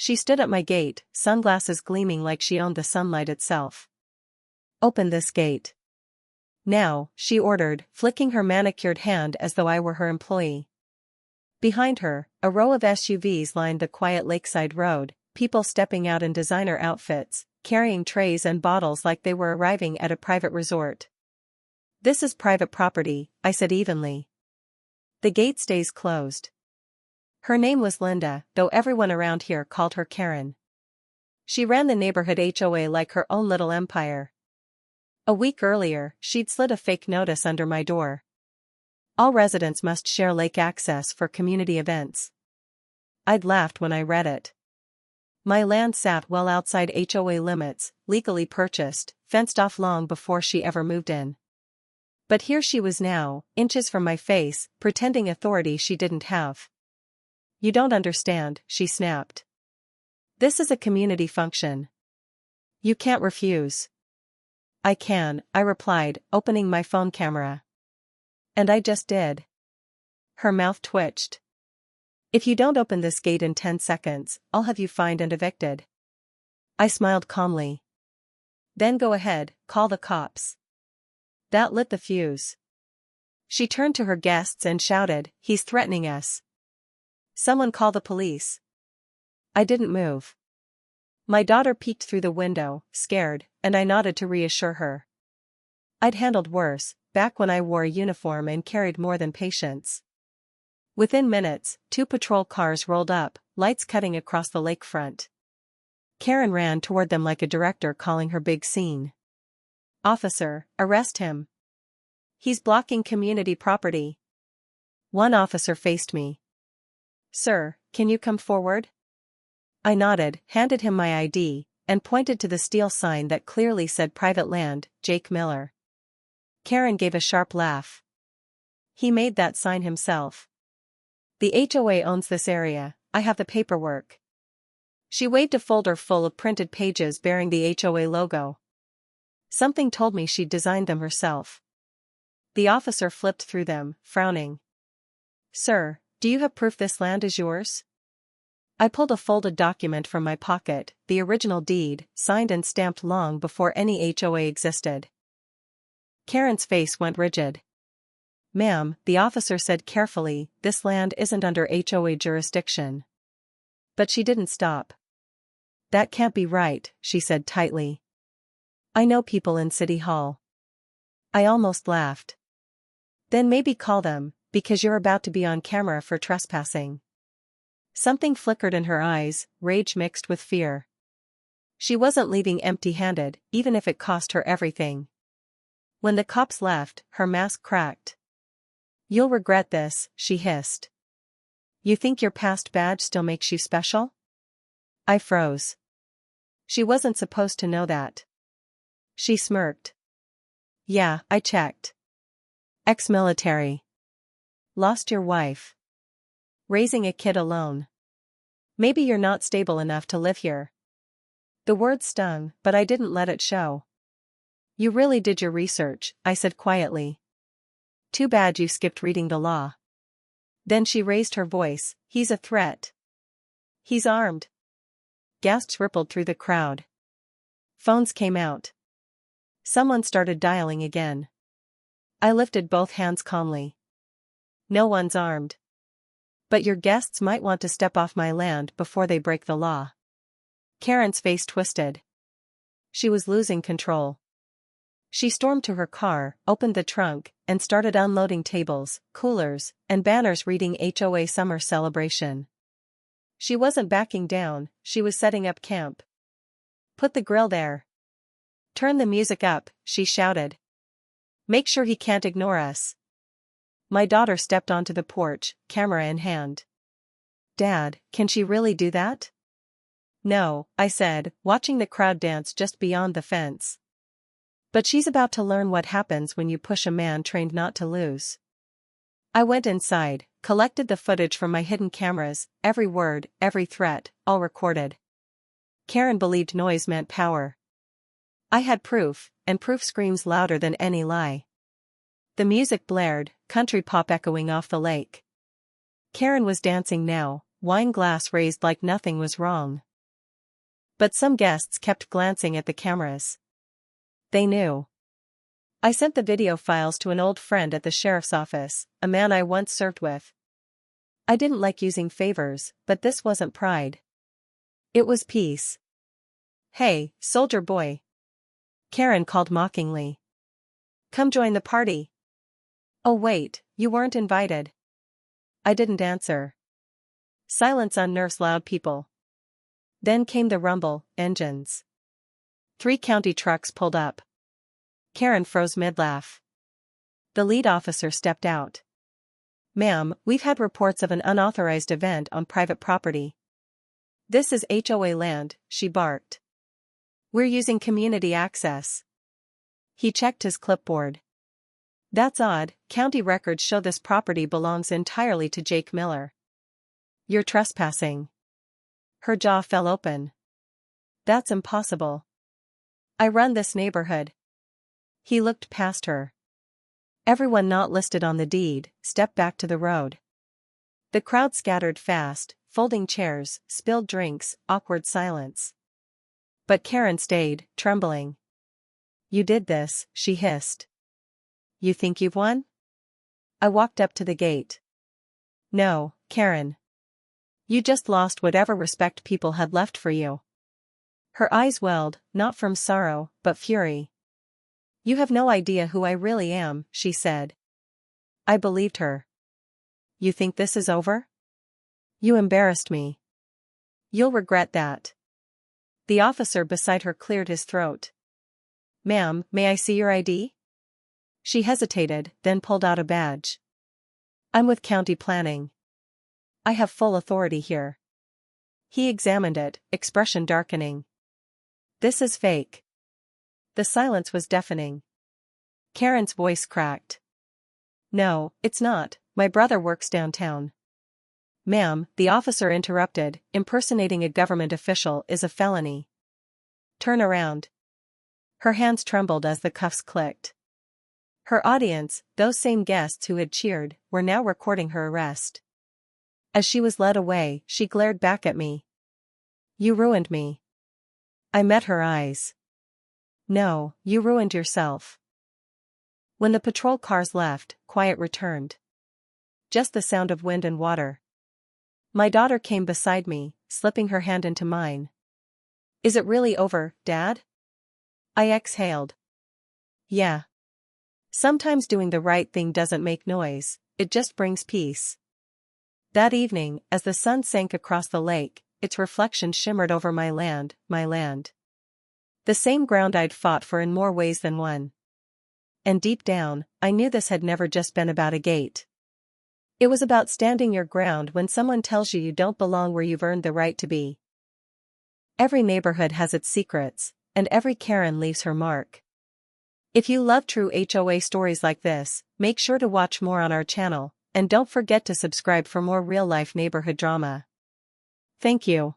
She stood at my gate, sunglasses gleaming like she owned the sunlight itself. "Open this gate. Now," she ordered, flicking her manicured hand as though I were her employee. Behind her, a row of SUVs lined the quiet lakeside road, people stepping out in designer outfits, carrying trays and bottles like they were arriving at a private resort. "This is private property," I said evenly. "The gate stays closed." Her name was Linda, though everyone around here called her Karen. She ran the neighborhood HOA like her own little empire. A week earlier, she'd slid a fake notice under my door. All residents must share lake access for community events. I'd laughed when I read it. My land sat well outside HOA limits, legally purchased, fenced off long before she ever moved in. But here she was now, inches from my face, pretending authority she didn't have. "You don't understand," she snapped. "This is a community function. You can't refuse." "I can," I replied, opening my phone camera. "And I just did." Her mouth twitched. "If you don't open this gate in 10 seconds, I'll have you fined and evicted." I smiled calmly. "Then go ahead, call the cops." That lit the fuse. She turned to her guests and shouted, "He's threatening us. Someone call the police." I didn't move. My daughter peeked through the window, scared, and I nodded to reassure her. I'd handled worse, back when I wore a uniform and carried more than patience. Within minutes, 2 patrol cars rolled up, lights cutting across the lakefront. Karen ran toward them like a director calling her big scene. "Officer, arrest him. He's blocking community property." One officer faced me. "Sir, can you come forward?" I nodded, handed him my ID, and pointed to the steel sign that clearly said private land, Jake Miller. Karen gave a sharp laugh. "He made that sign himself. The HOA owns this area, I have the paperwork." She waved a folder full of printed pages bearing the HOA logo. Something told me she'd designed them herself. The officer flipped through them, frowning. "Sir, do you have proof this land is yours?" I pulled a folded document from my pocket, the original deed, signed and stamped long before any HOA existed. Karen's face went rigid. "Ma'am," the officer said carefully, "this land isn't under HOA jurisdiction." But she didn't stop. "That can't be right," she said tightly. "I know people in City Hall." I almost laughed. "Then maybe call them, because you're about to be on camera for trespassing." Something flickered in her eyes, rage mixed with fear. She wasn't leaving empty-handed, even if it cost her everything. When the cops left, her mask cracked. "You'll regret this," she hissed. "You think your past badge still makes you special?" I froze. She wasn't supposed to know that. She smirked. "Yeah, I checked. Ex-military. Lost your wife. Raising a kid alone. Maybe you're not stable enough to live here." The word stung, but I didn't let it show. "You really did your research," I said quietly. "Too bad you skipped reading the law." Then she raised her voice, "He's a threat. He's armed." Gasps rippled through the crowd. Phones came out. Someone started dialing again. I lifted both hands calmly. "No one's armed. But your guests might want to step off my land before they break the law." Karen's face twisted. She was losing control. She stormed to her car, opened the trunk, and started unloading tables, coolers, and banners reading HOA Summer Celebration. She wasn't backing down, she was setting up camp. "Put the grill there. Turn the music up," she shouted. "Make sure he can't ignore us." My daughter stepped onto the porch, camera in hand. "Dad, can she really do that?" "No," I said, watching the crowd dance just beyond the fence. "But she's about to learn what happens when you push a man trained not to lose." I went inside, collected the footage from my hidden cameras, every word, every threat, all recorded. Karen believed noise meant power. I had proof, and proof screams louder than any lie. The music blared, country pop echoing off the lake. Karen was dancing now, wine glass raised like nothing was wrong. But some guests kept glancing at the cameras. They knew. I sent the video files to an old friend at the sheriff's office, a man I once served with. I didn't like using favors, but this wasn't pride. It was peace. "Hey, soldier boy," Karen called mockingly. "Come join the party." "Oh wait, you weren't invited." I didn't answer. Silence unnerves loud people. Then came the rumble, engines. 3 county trucks pulled up. Karen froze mid-laugh. The lead officer stepped out. "Ma'am, we've had reports of an unauthorized event on private property." "This is HOA land," she barked. "We're using community access." He checked his clipboard. "That's odd, county records show this property belongs entirely to Jake Miller." "You're trespassing." Her jaw fell open. "That's impossible. I run this neighborhood." He looked past her. Everyone not listed on the deed stepped back to the road. The crowd scattered fast, folding chairs, spilled drinks, awkward silence. But Karen stayed, trembling. "You did this," she hissed. "You think you've won?" I walked up to the gate. "No, Karen. You just lost whatever respect people had left for you." Her eyes welled, not from sorrow, but fury. "You have no idea who I really am," she said. I believed her. "You think this is over?" "You embarrassed me." "You'll regret that." The officer beside her cleared his throat. "Ma'am, may I see your ID?" She hesitated, then pulled out a badge. "I'm with county planning. I have full authority here." He examined it, expression darkening. "This is fake." The silence was deafening. Karen's voice cracked. "No, it's not, my brother works downtown." "Ma'am," the officer interrupted, "impersonating a government official is a felony." "Turn around." Her hands trembled as the cuffs clicked. Her audience, those same guests who had cheered, were now recording her arrest. As she was led away, she glared back at me. "You ruined me." I met her eyes. "No, you ruined yourself." When the patrol cars left, quiet returned. Just the sound of wind and water. My daughter came beside me, slipping her hand into mine. "Is it really over, Dad?" I exhaled. "Yeah. Sometimes doing the right thing doesn't make noise, it just brings peace." That evening, as the sun sank across the lake, its reflection shimmered over my land, my land. The same ground I'd fought for in more ways than one. And deep down, I knew this had never just been about a gate. It was about standing your ground when someone tells you you don't belong where you've earned the right to be. Every neighborhood has its secrets, and every Karen leaves her mark. If you love true HOA stories like this, make sure to watch more on our channel, and don't forget to subscribe for more real-life neighborhood drama. Thank you.